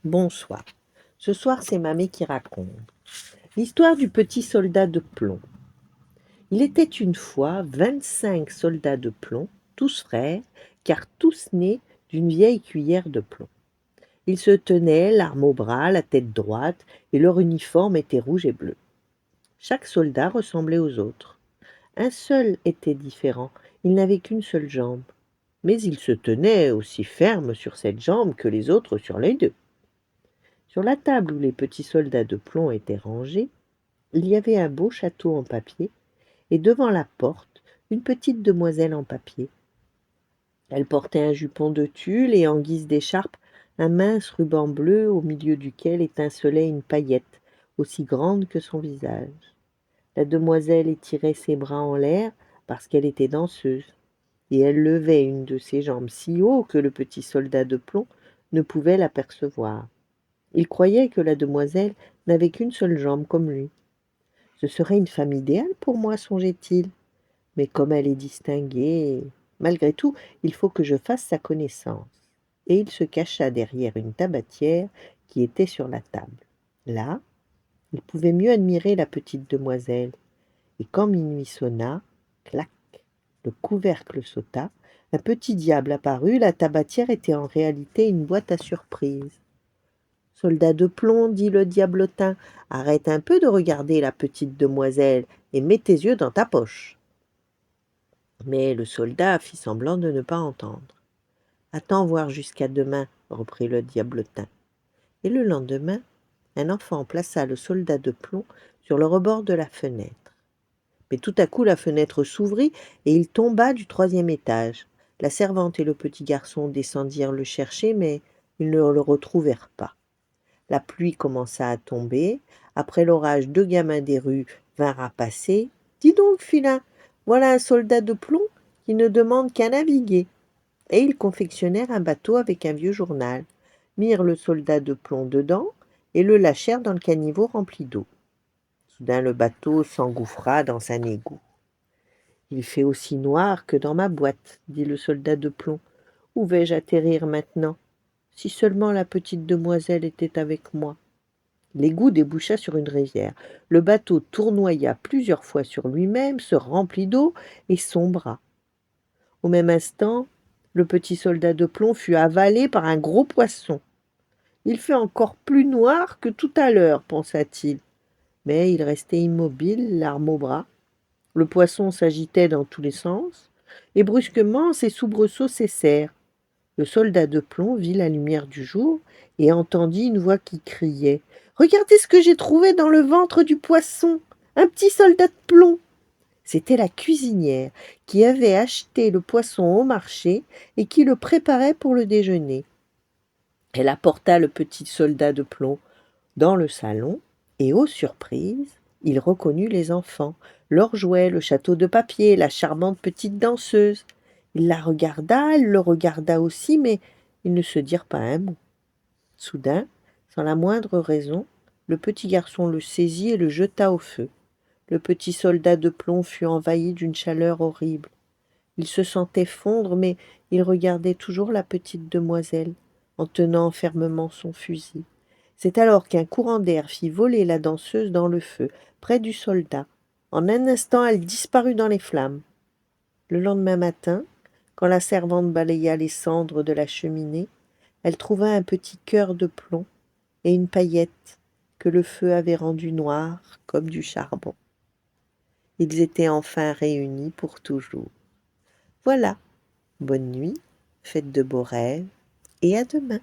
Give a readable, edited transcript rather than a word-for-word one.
Bonsoir. Ce soir, c'est Mamie qui raconte. L'histoire du petit soldat de plomb. Il était une fois 25 soldats de plomb, tous frères, car tous nés d'une vieille cuillère de plomb. Ils se tenaient, l'arme au bras, la tête droite, et leur uniforme était rouge et bleu. Chaque soldat ressemblait aux autres. Un seul était différent, il n'avait qu'une seule jambe. Mais il se tenait aussi ferme sur cette jambe que les autres sur les deux. Sur la table où les petits soldats de plomb étaient rangés, il y avait un beau château en papier, et devant la porte, une petite demoiselle en papier. Elle portait un jupon de tulle et en guise d'écharpe, un mince ruban bleu au milieu duquel étincelait une paillette, aussi grande que son visage. La demoiselle étirait ses bras en l'air parce qu'elle était danseuse, et elle levait une de ses jambes si haut que le petit soldat de plomb ne pouvait l'apercevoir. Il croyait que la demoiselle n'avait qu'une seule jambe comme lui. Ce serait une femme idéale pour moi, songeait-il. Mais comme elle est distinguée, malgré tout, il faut que je fasse sa connaissance. Et il se cacha derrière une tabatière qui était sur la table. Là, il pouvait mieux admirer la petite demoiselle. Et quand minuit sonna, clac, le couvercle sauta, un petit diable apparut, la tabatière était en réalité une boîte à surprise. Soldat de plomb, dit le diablotin, arrête un peu de regarder la petite demoiselle et mets tes yeux dans ta poche. Mais le soldat fit semblant de ne pas entendre. Attends voir jusqu'à demain, reprit le diablotin. Et le lendemain, un enfant plaça le soldat de plomb sur le rebord de la fenêtre. Mais tout à coup la fenêtre s'ouvrit et il tomba du 3e étage. La servante et le petit garçon descendirent le chercher, mais ils ne le retrouvèrent pas. La pluie commença à tomber. Après l'orage, 2 gamins des rues vinrent à passer. « Dis donc, filin, voilà un soldat de plomb qui ne demande qu'à naviguer. » Et ils confectionnèrent un bateau avec un vieux journal, mirent le soldat de plomb dedans et le lâchèrent dans le caniveau rempli d'eau. Soudain le bateau s'engouffra dans un égout. « Il fait aussi noir que dans ma boîte, dit le soldat de plomb. Où vais-je atterrir maintenant? Si seulement la petite demoiselle était avec moi. » L'égout déboucha sur une rivière. Le bateau tournoya plusieurs fois sur lui-même, se remplit d'eau et sombra. Au même instant, le petit soldat de plomb fut avalé par un gros poisson. « Il fait encore plus noir que tout à l'heure, pensa-t-il. Mais il restait immobile, l'arme au bras. Le poisson s'agitait dans tous les sens, et brusquement ses soubresauts cessèrent. Le soldat de plomb vit la lumière du jour et entendit une voix qui criait « Regardez ce que j'ai trouvé dans le ventre du poisson! Un petit soldat de plomb !» C'était la cuisinière qui avait acheté le poisson au marché et qui le préparait pour le déjeuner. Elle apporta le petit soldat de plomb dans le salon et, aux surprises, il reconnut les enfants, leurs jouets, le château de papier, la charmante petite danseuse. Il la regarda, elle le regarda aussi, mais ils ne se dirent pas un mot. Soudain, sans la moindre raison, le petit garçon le saisit et le jeta au feu. Le petit soldat de plomb fut envahi d'une chaleur horrible. Il se sentait fondre, mais il regardait toujours la petite demoiselle, en tenant fermement son fusil. C'est alors qu'un courant d'air fit voler la danseuse dans le feu, près du soldat. En un instant, elle disparut dans les flammes. Le lendemain matin, quand la servante balaya les cendres de la cheminée, elle trouva un petit cœur de plomb et une paillette que le feu avait rendue noire comme du charbon. Ils étaient enfin réunis pour toujours. Voilà, bonne nuit, faites de beaux rêves et à demain.